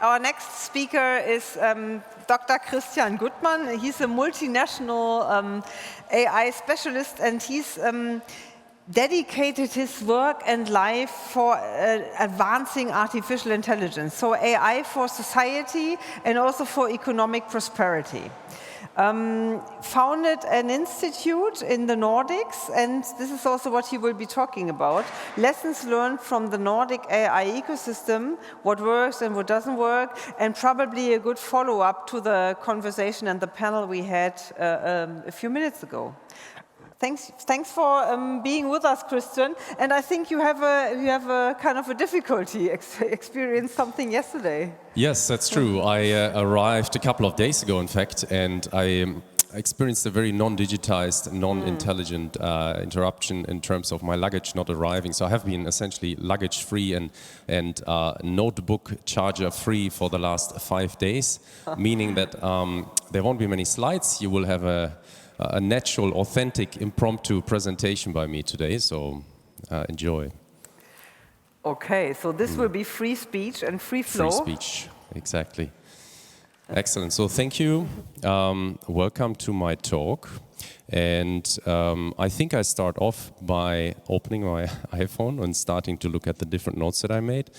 Our next speaker is Dr. Christian Guttmann. He's a multinational AI specialist, and he's dedicated his work and life for advancing artificial intelligence, so AI for society and also for economic prosperity. Founded an institute in the Nordics, and this is also what he will be talking about. Lessons learned from the Nordic AI ecosystem, what works and what doesn't work, and probably a good follow-up to the conversation and the panel we had a few minutes ago. Thanks for being with us, Christian. And I think you have a kind of a difficulty experienced something yesterday. Yes, that's true. I arrived a couple of days ago, in fact, and I experienced a very non-digitized, non-intelligent interruption in terms of my luggage not arriving. So I have been essentially luggage-free and notebook charger-free for the last 5 days, meaning that there won't be many slides. You will have a natural, authentic, impromptu presentation by me today, so enjoy. Okay, so this will be free speech and free flow. Free speech, exactly. Excellent, so thank you. Welcome to my talk. And I think I start off by opening my iPhone and starting to look at the different notes that I made.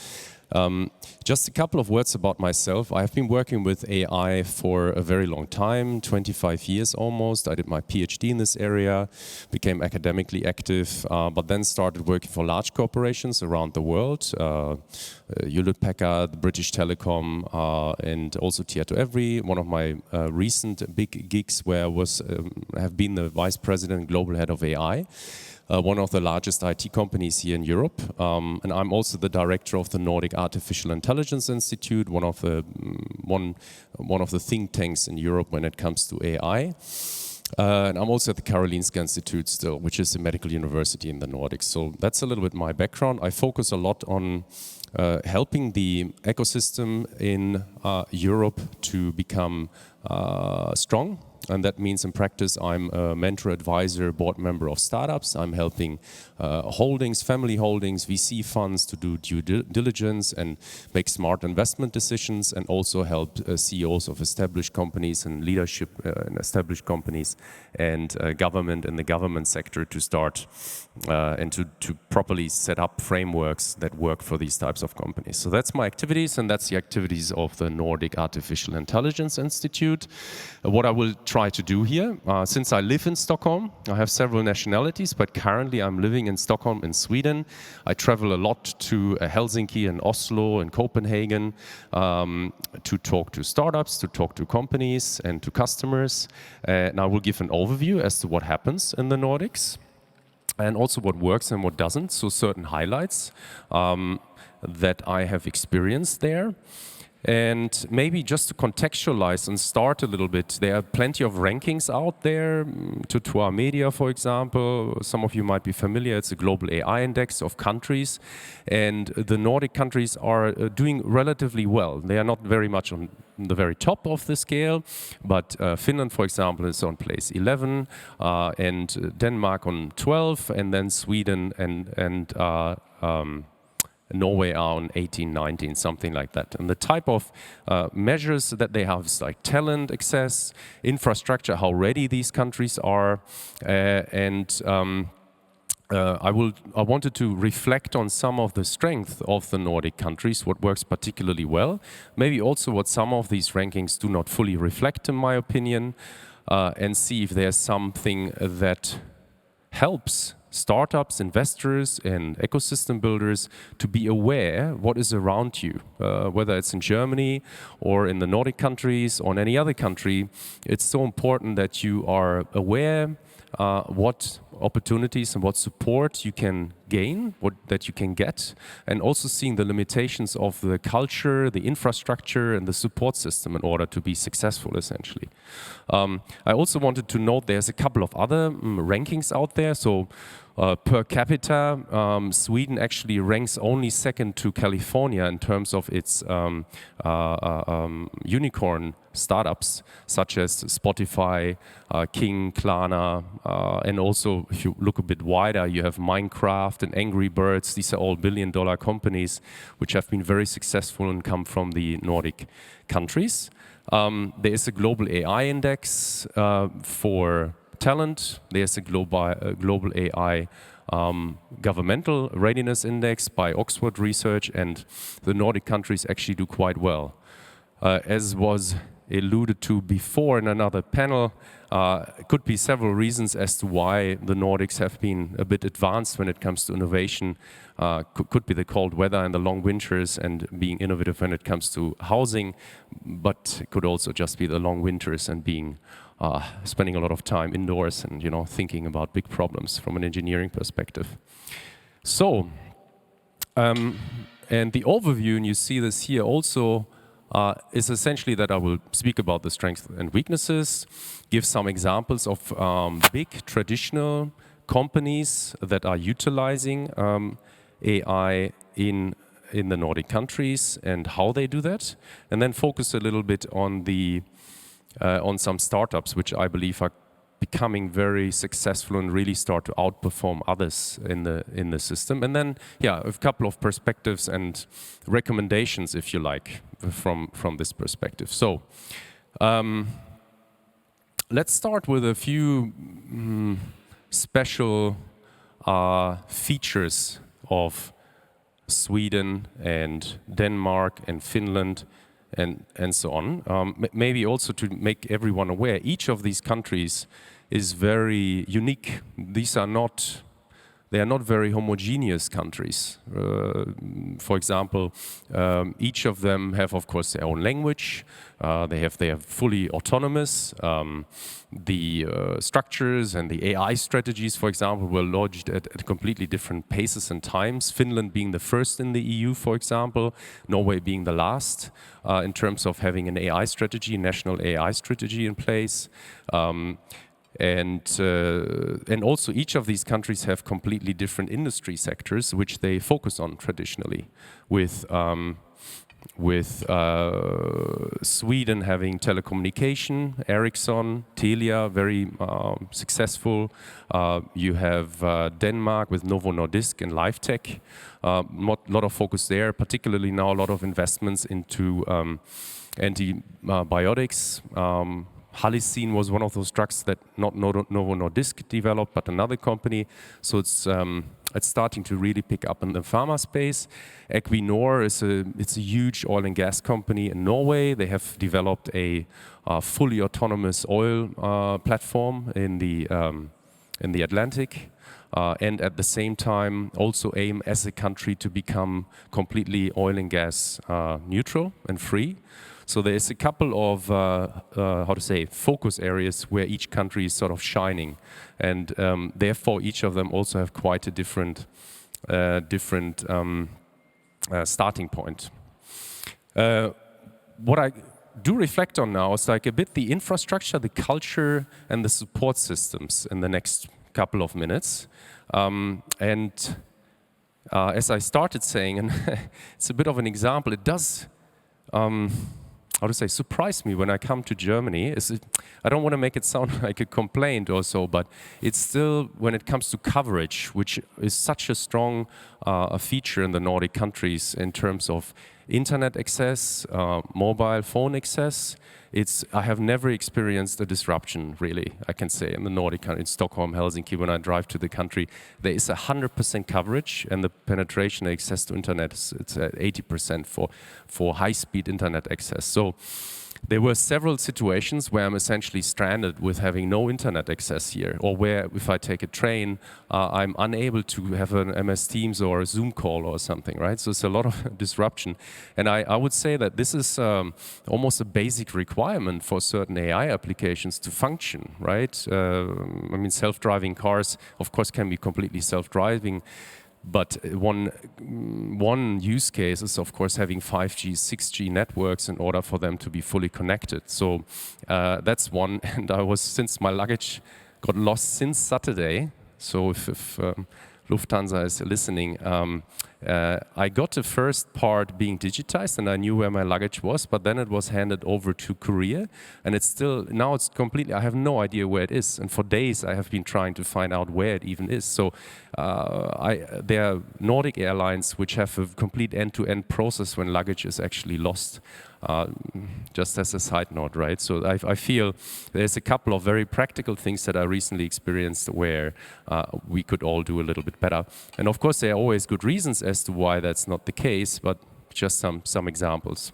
Just a couple of words about myself. I've been working with AI for a very long time, 25 years almost. I did my PhD in this area, became academically active, but then started working for large corporations around the world. Hewlett-Packard, British Telecom, and also Tietoevry. One of my recent big gigs where I have been the Vice President and Global Head of AI. One of the largest IT companies here in Europe, and I'm also the director of the Nordic Artificial Intelligence Institute, one of the think tanks in Europe when it comes to AI. And I'm also at the Karolinska Institute still, which is a medical university in the Nordics. So that's a little bit my background. I focus a lot on helping the ecosystem in Europe to become strong. And that means in practice, I'm a mentor, advisor, board member of startups. I'm helping holdings, family holdings, VC funds to do due diligence and make smart investment decisions, and also help CEOs of established companies and leadership in established companies and government and the government sector to start and to properly set up frameworks that work for these types of companies. So that's my activities, and that's the activities of the Nordic Artificial Intelligence Institute. What I will try to do here, since I live in Stockholm, I have several nationalities, but currently I'm living in Stockholm in Sweden. I travel a lot to Helsinki and Oslo and Copenhagen to talk to startups, to talk to companies and to customers. And I will give an overview as to what happens in the Nordics and also what works and what doesn't, so certain highlights that I have experienced there. And maybe just to contextualize and start a little bit, there are plenty of rankings out there. Tutua Media, for example, some of you might be familiar. It's a global AI index of countries. And the Nordic countries are doing relatively well. They are not very much on the very top of the scale, but Finland, for example, is on place 11, and Denmark on 12, and then Sweden and Norway are on 18, 19, something like that. And the type of measures that they have is like talent access, infrastructure, how ready these countries are, I wanted to reflect on some of the strength of the Nordic countries, what works particularly well, maybe also what some of these rankings do not fully reflect, in my opinion, and see if there's something that helps startups, investors, and ecosystem builders to be aware what is around you, whether it's in Germany or in the Nordic countries or in any other country. It's so important that you are aware what opportunities and what support you can gain, that you can get, and also seeing the limitations of the culture, the infrastructure, and the support system in order to be successful, essentially. I also wanted to note there's a couple of other rankings out there. So per capita, Sweden actually ranks only second to California in terms of its unicorn startups such as Spotify, King, Klarna, and also if you look a bit wider, you have Minecraft and Angry Birds. These are all billion-dollar companies which have been very successful and come from the Nordic countries. There is a global AI index for talent. There's a global AI governmental readiness index by Oxford Research, and the Nordic countries actually do quite well. As was alluded to before in another panel, it could be several reasons as to why the Nordics have been a bit advanced when it comes to innovation. Could be the cold weather and the long winters and being innovative when it comes to housing, but it could also just be the long winters and being spending a lot of time indoors and thinking about big problems from an engineering perspective. So, and the overview, and you see this here also, is essentially that I will speak about the strengths and weaknesses, give some examples of big traditional companies that are utilizing AI in the Nordic countries and how they do that, and then focus a little bit on on some startups which I believe are becoming very successful and really start to outperform others in the system. And then, a couple of perspectives and recommendations, if you like, from this perspective. So, let's start with a few special features of Sweden and Denmark and Finland and so on. Maybe also to make everyone aware, each of these countries is very unique. They are not very homogeneous countries. For example, each of them have, of course, their own language. They are fully autonomous. The structures and the AI strategies, for example, were launched at completely different paces and times. Finland being the first in the EU, for example, Norway being the last in terms of having an AI strategy, national AI strategy in place. And also each of these countries have completely different industry sectors which they focus on traditionally, with Sweden having telecommunication, Ericsson, Telia, very successful. You have Denmark with Novo Nordisk and LifeTech. A lot of focus there, particularly now a lot of investments into antibiotics. Halicin was one of those drugs that not Novo Nordisk developed, but another company. So it's starting to really pick up in the pharma space. Equinor it's a huge oil and gas company in Norway. They have developed a fully autonomous oil platform in the Atlantic, and at the same time also aim as a country to become completely oil and gas neutral and free. So there's a couple of focus areas where each country is sort of shining, and therefore each of them also have quite a different starting point. What I do reflect on now is like a bit the infrastructure, the culture, and the support systems in the next couple of minutes. As I started saying, and it's a bit of an example, it does surprise me when I come to Germany. I don't want to make it sound like a complaint or so, but it's still, when it comes to coverage, which is such a strong feature in the Nordic countries in terms of internet access, mobile phone access, I have never experienced a disruption, really, I can say, in the Nordic countries, in Stockholm, Helsinki, when I drive to the country. There is 100% coverage, and the penetration access to internet it's at 80% for high-speed internet access. So there were several situations where I'm essentially stranded with having no internet access here, or where if I take a train, I'm unable to have an MS Teams or a Zoom call or something, right? So it's a lot of disruption. And I would say that this is almost a basic requirement for certain AI applications to function, right? Self-driving cars, of course, can be completely self-driving. But one use case is, of course, having 5G, 6G networks in order for them to be fully connected. So that's one. And since my luggage got lost since Saturday, so if Lufthansa is listening. I got the first part being digitized, and I knew where my luggage was, but then it was handed over to Korea, and it's still, now it's completely, I have no idea where it is, and for days I have been trying to find out where it even is. So there are Nordic airlines which have a complete end-to-end process when luggage is actually lost. Just as a side note, right? So I feel there's a couple of very practical things that I recently experienced where we could all do a little bit better. And of course, there are always good reasons as to why that's not the case, but just some examples.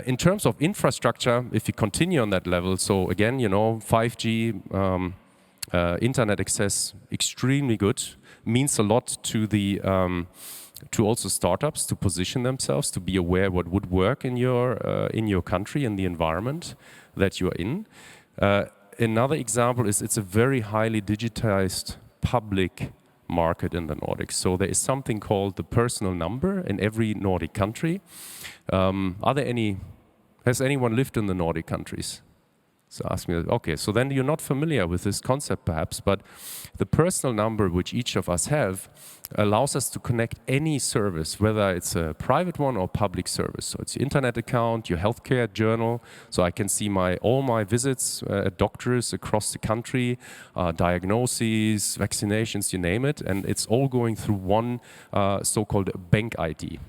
In terms of infrastructure, if you continue on that level, so again, 5G, internet access, extremely good, means a lot to the to also startups to position themselves, to be aware what would work in your country, in the environment that you are in. Another example is it's a very highly digitized public market in the Nordics. So there is something called the personal number in every Nordic country. Has anyone lived in the Nordic countries? So ask me, okay, so then you're not familiar with this concept perhaps, but the personal number which each of us have allows us to connect any service, whether it's a private one or public service. So it's your internet account, your healthcare journal, so I can see all my visits at doctors across the country, diagnoses, vaccinations, you name it, and it's all going through one so-called bank ID.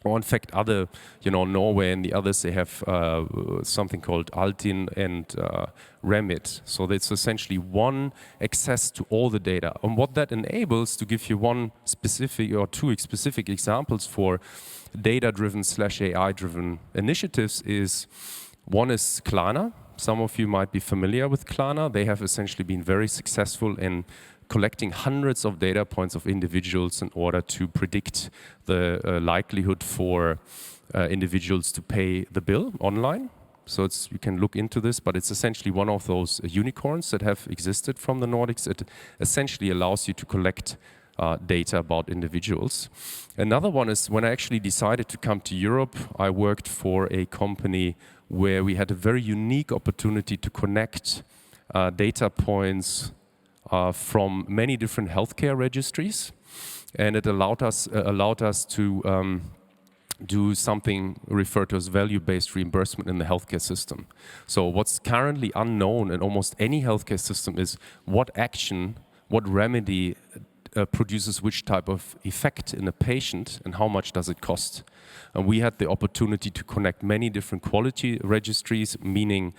Or in fact, other, Norway and the others, they have something called Altinn and Remit. So it's essentially one access to all the data. And what that enables, to give you one specific or two specific examples for data-driven / AI-driven initiatives is, one is Klarna. Some of you might be familiar with Klarna. They have essentially been very successful in collecting hundreds of data points of individuals in order to predict the likelihood for individuals to pay the bill online. So you can look into this, but it's essentially one of those unicorns that have existed from the Nordics. It essentially allows you to collect data about individuals. Another one is when I actually decided to come to Europe, I worked for a company where we had a very unique opportunity to connect data points from many different healthcare registries, and it allowed us to do something referred to as value-based reimbursement in the healthcare system. So what's currently unknown in almost any healthcare system is what action, what remedy produces which type of effect in a patient and how much does it cost. And we had the opportunity to connect many different quality registries, meaning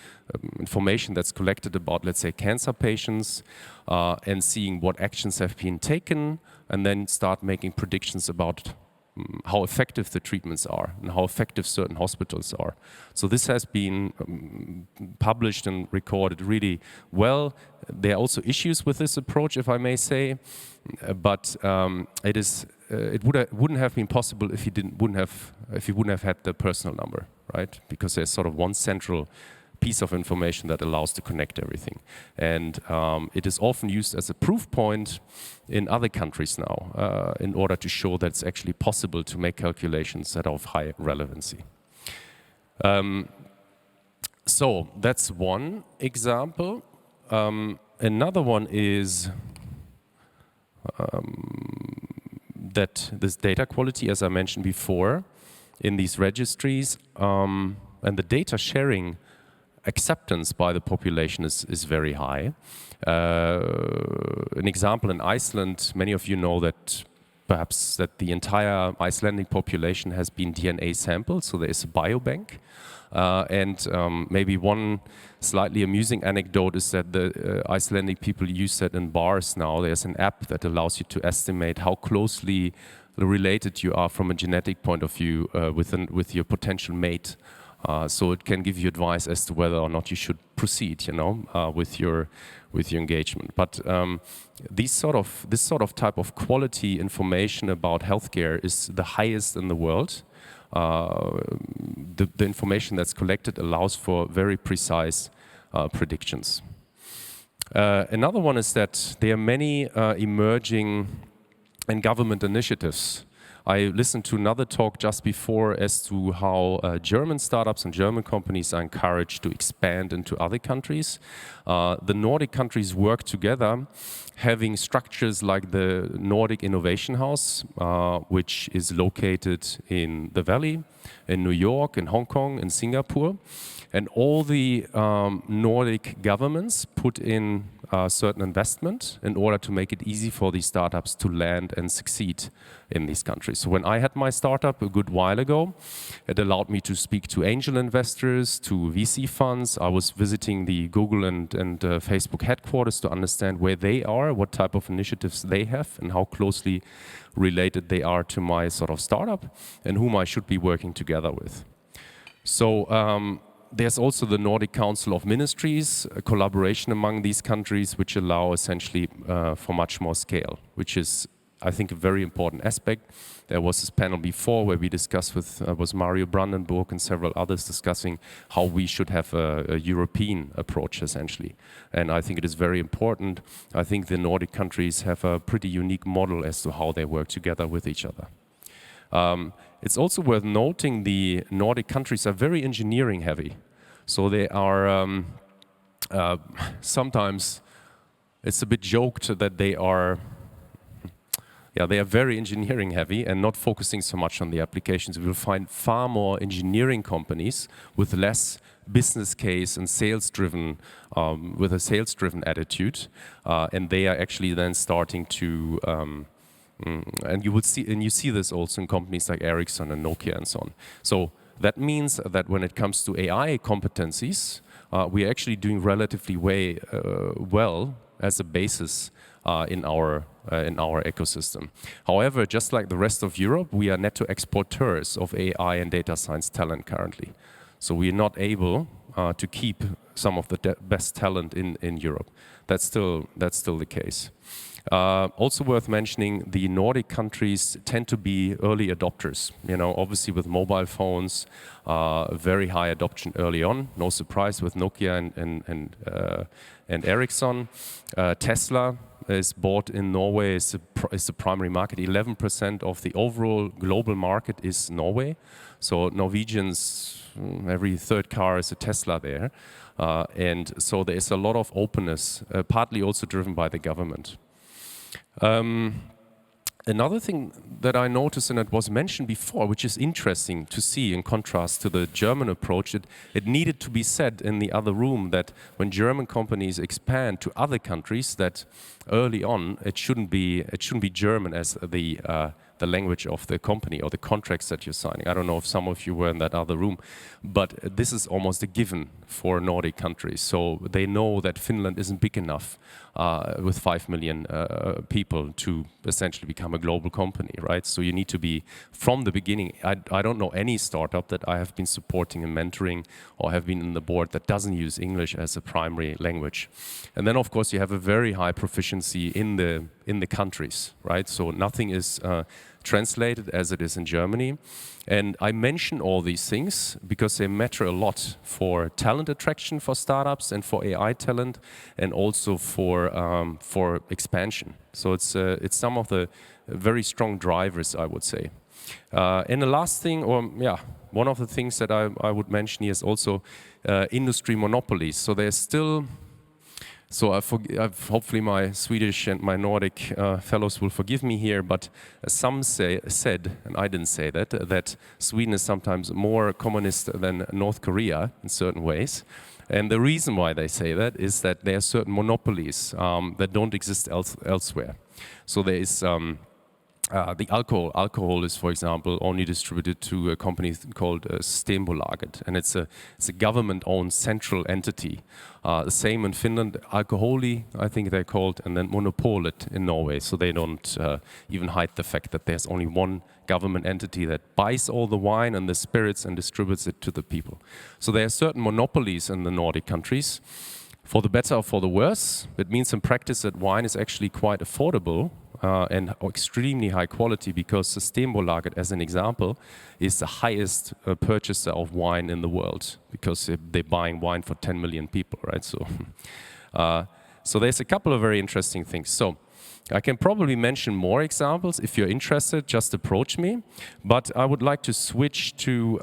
information that's collected about, let's say, cancer patients, and seeing what actions have been taken, and then start making predictions about how effective the treatments are and how effective certain hospitals are. So this has been published and recorded really well. There are also issues with this approach, if I may say, but it wouldn't have been possible if you wouldn't have had the personal number, right? Because there's sort of one central piece of information that allows to connect everything. And it is often used as a proof point in other countries now in order to show that it's actually possible to make calculations that are of high relevancy. So that's one example. Another one is that this data quality, as I mentioned before, in these registries, and the data sharing acceptance by the population is very high. An example in Iceland, many of you know that perhaps that the entire Icelandic population has been DNA sampled, so there is a biobank. And maybe one slightly amusing anecdote is that the Icelandic people use that in bars now. There's an app that allows you to estimate how closely related you are from a genetic point of view with your potential mate. So it can give you advice as to whether or not you should proceed, with your engagement. But this sort of type of quality information about healthcare is the highest in the world. The information that's collected allows for very precise predictions. Another one is that there are many emerging and government initiatives I listened to another talk just before as to how German startups and German companies are encouraged to expand into other countries. The Nordic countries work together, having structures like the Nordic Innovation House, which is located in the Valley, in New York, in Hong Kong, in Singapore. And all the Nordic governments put in certain investment in order to make it easy for these startups to land and succeed in these countries. So when I had my startup a good while ago, it allowed me to speak to angel investors, to VC funds. I was visiting the Google and Facebook headquarters to understand where they are, what type of initiatives they have, and how closely related they are to my sort of startup, and whom I should be working together with. So there's also the Nordic Council of Ministries, a collaboration among these countries which allow essentially for much more scale, which is, I think, a very important aspect. There was this panel before where we discussed with was Mario Brandenburg and several others discussing how we should have a European approach essentially. And I think it is very important. I think the Nordic countries have a pretty unique model as to how they work together with each other. It's also worth noting the Nordic countries are very engineering heavy. So they are, sometimes it's a bit joked that they are very engineering heavy and not focusing so much on the applications. We will find far more engineering companies with less business case and sales-driven, with a sales-driven attitude. And they are actually then starting to and you see this also in companies like Ericsson and Nokia and so on. So that means that when it comes to AI competencies, we are actually doing relatively well as a basis in our ecosystem. However, just like the rest of Europe, we are netto exporters of AI and data science talent currently. So we are not able to keep some of the best talent in Europe. That's still the case. Also worth mentioning, the Nordic countries tend to be early adopters. You know, obviously with mobile phones, very high adoption early on. No surprise with Nokia and Ericsson. Tesla is bought in Norway. Is the primary market. 11% of the overall global market is Norway. So Norwegians, every third car is a Tesla there. And so there is a lot of openness, partly also driven by the government. Another thing that I noticed, and it was mentioned before, which is interesting to see in contrast to the German approach, it needed to be said in the other room that when German companies expand to other countries, that early on it shouldn't be German as the language of the company or the contracts that you're signing. I don't know if some of you were in that other room, but this is almost a given for Nordic countries. So they know that Finland isn't big enough with 5 million people to essentially become a global company, right? So you need to be, from the beginning, I don't know any startup that I have been supporting and mentoring or have been in the board that doesn't use English as a primary language. And then, of course, you have a very high proficiency in the countries, right? So nothing is translated as it is in Germany. And I mention all these things because they matter a lot for talent attraction for startups and for AI talent, and also for expansion. So it's some of the very strong drivers, I would say. And the last thing, one of the things that I would mention here is also industry monopolies. So there's still. So hopefully my Swedish and my Nordic fellows will forgive me here, but some said, and I didn't say that Sweden is sometimes more communist than North Korea in certain ways. And the reason why they say that is that there are certain monopolies that don't exist elsewhere. So there is the alcohol is, for example, only distributed to a company called Systembolaget, and it's a government-owned central entity. The same in Finland, Alkoholi, I think they're called, and then Monopolet in Norway. So they don't even hide the fact that there's only one government entity that buys all the wine and the spirits and distributes it to the people. So there are certain monopolies in the Nordic countries. For the better or for the worse, it means in practice that wine is actually quite affordable and extremely high quality, because Systembolaget, as an example, is the highest purchaser of wine in the world, because they're buying wine for 10 million people, right? So, so there's a couple of very interesting things. So I can probably mention more examples. If you're interested, just approach me. But I would like to switch to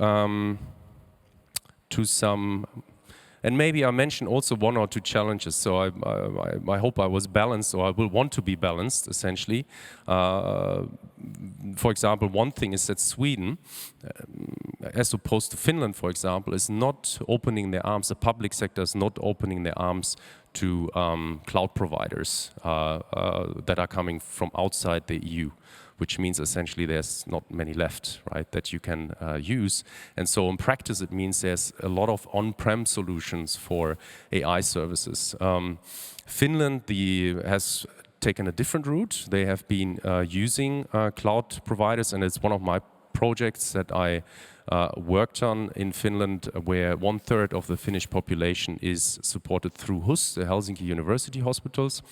some, and maybe I mention also one or two challenges. So I hope I was balanced, or I will want to be balanced, essentially. For example, one thing is that Sweden, as opposed to Finland, for example, is not opening their arms, the public sector is not opening their arms to cloud providers that are coming from outside the EU, which means essentially there's not many left, right, that you can use. And so in practice, it means there's a lot of on-prem solutions for AI services. Finland has taken a different route. They have been using cloud providers, and it's one of my projects that I worked on in Finland, where 1/3 of the Finnish population is supported through HUS, the Helsinki University Hospitals,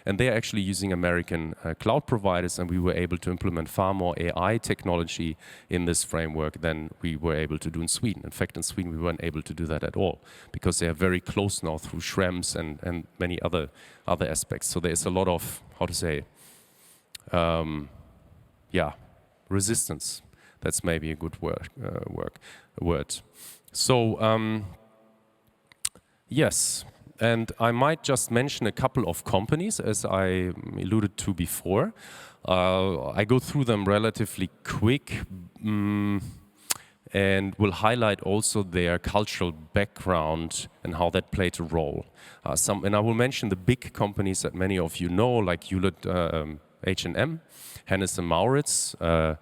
and they're actually using American cloud providers, and we were able to implement far more AI technology in this framework than we were able to do in Sweden. In fact, in Sweden, we weren't able to do that at all, because they are very close now through Schrems and many other aspects. So there's a lot of, how to say, resistance. That's maybe a good word. So, yes, and I might just mention a couple of companies, as I alluded to before. I go through them relatively quick, and will highlight also their cultural background and how that played a role. And I will mention the big companies that many of you know, like Hewlett, H&M, Hennes & Mauritz, the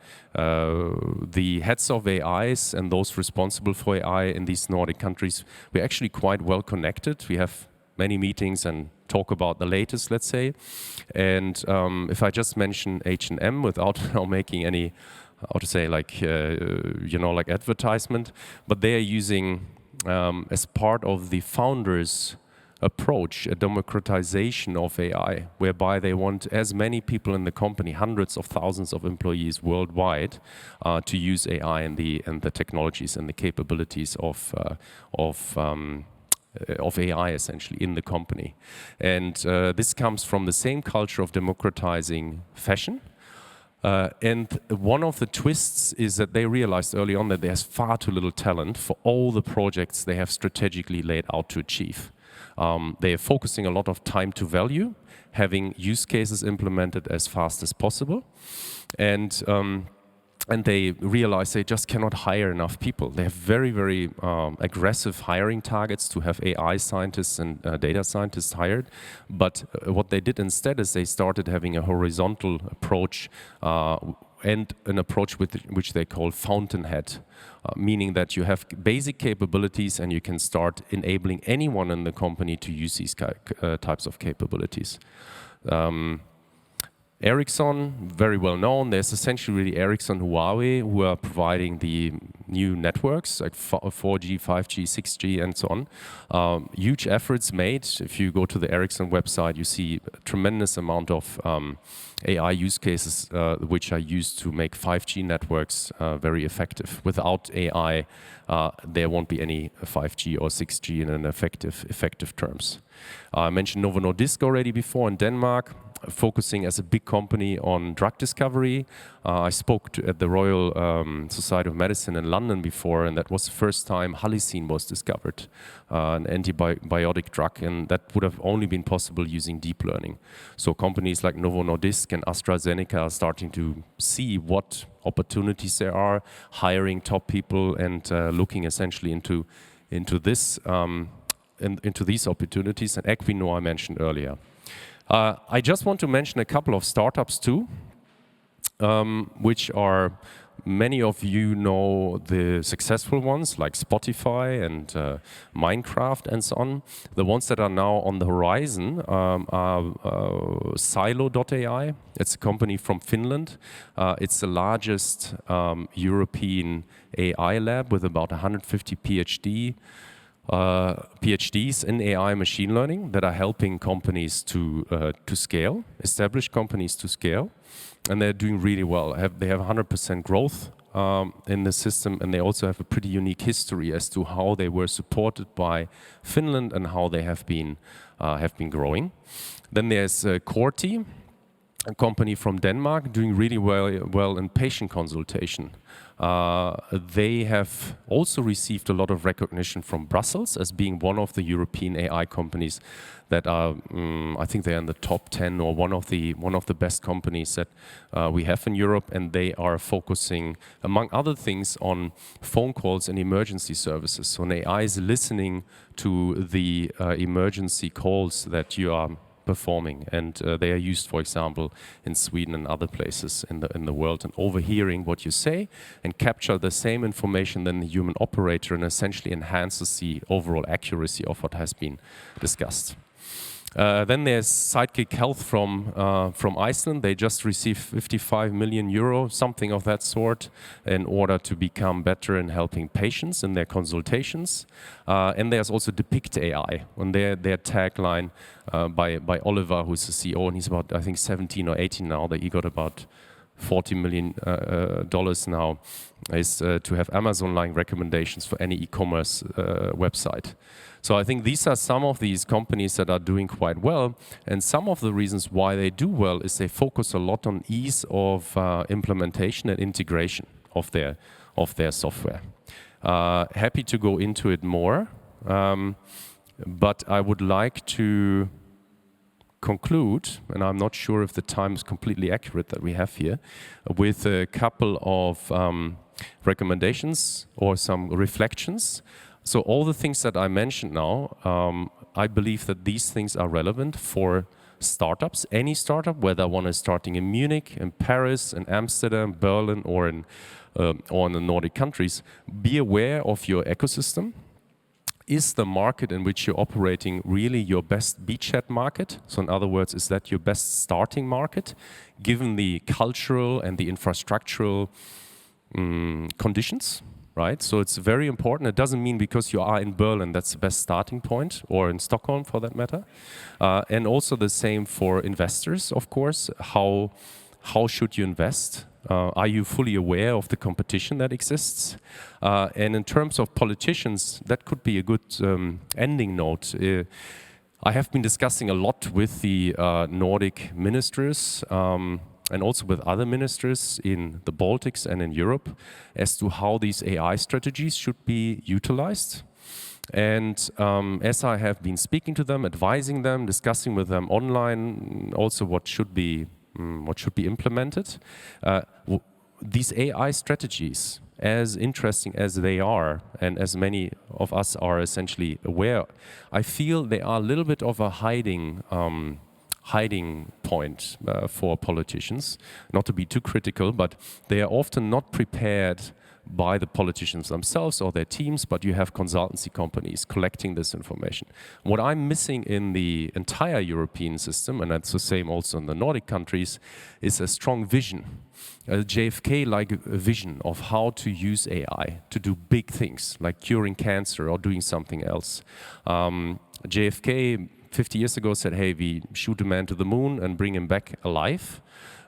heads of AIs and those responsible for AI in these Nordic countries. We're actually quite well connected. We have many meetings and talk about the latest, let's say. And if I just mention H&M without making any, how to say, like, like advertisement, but they are using, as part of the founders' approach, a democratization of AI, whereby they want as many people in the company, hundreds of thousands of employees worldwide, to use AI and the technologies and the capabilities of AI essentially in the company. And this comes from the same culture of democratizing fashion. And one of the twists is that they realized early on that there's far too little talent for all the projects they have strategically laid out to achieve. They are focusing a lot of time to value, having use cases implemented as fast as possible. And they realize they just cannot hire enough people. They have very, very aggressive hiring targets to have AI scientists and data scientists hired. But what they did instead is they started having a horizontal approach and an approach which they call fountainhead, meaning that you have basic capabilities and you can start enabling anyone in the company to use these types of capabilities. Ericsson, very well known. There's essentially really Ericsson, Huawei, who are providing the new networks like 4G, 5G, 6G, and so on. Huge efforts made. If you go to the Ericsson website, you see a tremendous amount of AI use cases which are used to make 5G networks very effective. Without AI, there won't be any 5G or 6G in an effective terms. I mentioned Novo Nordisk already before in Denmark, focusing as a big company on drug discovery. I spoke at the Royal Society of Medicine in London before, and that was the first time halicine was discovered, an antibiotic drug, and that would have only been possible using deep learning. So companies like Novo Nordisk and AstraZeneca are starting to see what opportunities there are, hiring top people and looking essentially into these opportunities. And Equinor I mentioned earlier. I just want to mention a couple of startups too, which are, many of you know the successful ones like Spotify and Minecraft and so on. The ones that are now on the horizon are Silo.ai. It's a company from Finland. It's the largest European AI lab with about 150 PhDs in AI machine learning that are helping companies to scale, established companies to scale, and they're doing really well. They have 100% growth in the system, and they also have a pretty unique history as to how they were supported by Finland and how they have been growing. Then there's Corti. a company from Denmark doing really well in patient consultation. They have also received a lot of recognition from Brussels as being one of the European AI companies that are, I think they're in the top 10 or one of the best companies that we have in Europe, and they are focusing, among other things, on phone calls and emergency services. So an AI is listening to the emergency calls that you are performing, and they are used, for example, in Sweden and other places in the world, and overhearing what you say and capture the same information than the human operator and essentially enhances the overall accuracy of what has been discussed. Then there's Sidekick Health from Iceland. They just received 55 million euro, something of that sort, in order to become better in helping patients in their consultations. And there's also Depict AI, on their tagline by Oliver, who's the CEO, and he's about, I think, 17 or 18 now, that he got about $40 million now, is to have Amazon-like recommendations for any e-commerce website. So I think these are some of these companies that are doing quite well, and some of the reasons why they do well is they focus a lot on ease of implementation and integration of their software. Happy to go into it more, but I would like to conclude, and I'm not sure if the time is completely accurate that we have here, with a couple of recommendations or some reflections. So all the things that I mentioned now, I believe that these things are relevant for startups, any startup, whether one is starting in Munich, in Paris, in Amsterdam, Berlin, or in the Nordic countries. Be aware of your ecosystem. Is the market in which you're operating really your best beachhead market? So in other words, is that your best starting market, given the cultural and the infrastructural conditions? Right? So it's very important. It doesn't mean because you are in Berlin that's the best starting point, or in Stockholm for that matter. And also the same for investors, of course. How should you invest? Are you fully aware of the competition that exists? And in terms of politicians, that could be a good ending note. I have been discussing a lot with the Nordic ministers, and also with other ministers in the Baltics and in Europe, as to how these AI strategies should be utilized. And as I have been speaking to them, advising them, discussing with them online, also what should be implemented, these AI strategies, as interesting as they are, and as many of us are essentially aware, I feel they are a little bit of a hiding point for politicians. Not to be too critical, but they are often not prepared by the politicians themselves or their teams, but you have consultancy companies collecting this information. What I'm missing in the entire European system, and that's the same also in the Nordic countries, is a strong vision, a JFK-like vision of how to use AI to do big things, like curing cancer or doing something else. JFK 50 years ago said, hey, we shoot a man to the moon and bring him back alive.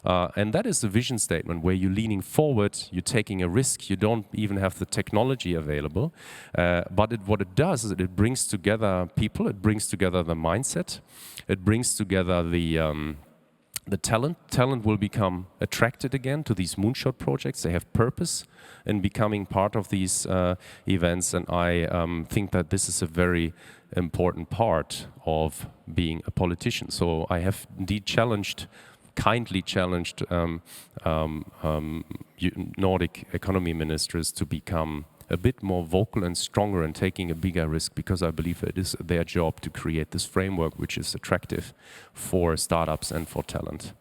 And that is a vision statement where you're leaning forward, you're taking a risk, you don't even have the technology available. But what it does is it brings together people, it brings together the mindset, it brings together the talent. Talent will become attracted again to these moonshot projects. They have purpose in becoming part of these events. And I think that this is a very important part of being a politician. So I have indeed kindly challenged Nordic economy ministers to become a bit more vocal and stronger and taking a bigger risk, because I believe it is their job to create this framework which is attractive for startups and for talent.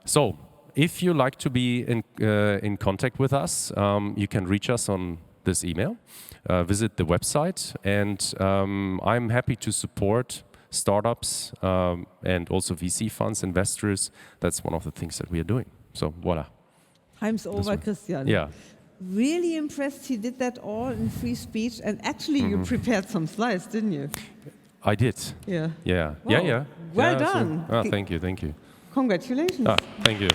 So if you like to be in contact with us, you can reach us on this email, visit the website, and I'm happy to support startups and also VC funds, investors. That's one of the things that we are doing. So voila. Time's over, Christian. Yeah. Really impressed he did that all in free speech, and actually you prepared some slides, didn't you? I did. Yeah. Yeah. Wow. Yeah. Well done. So, thank you. Congratulations. Thank you.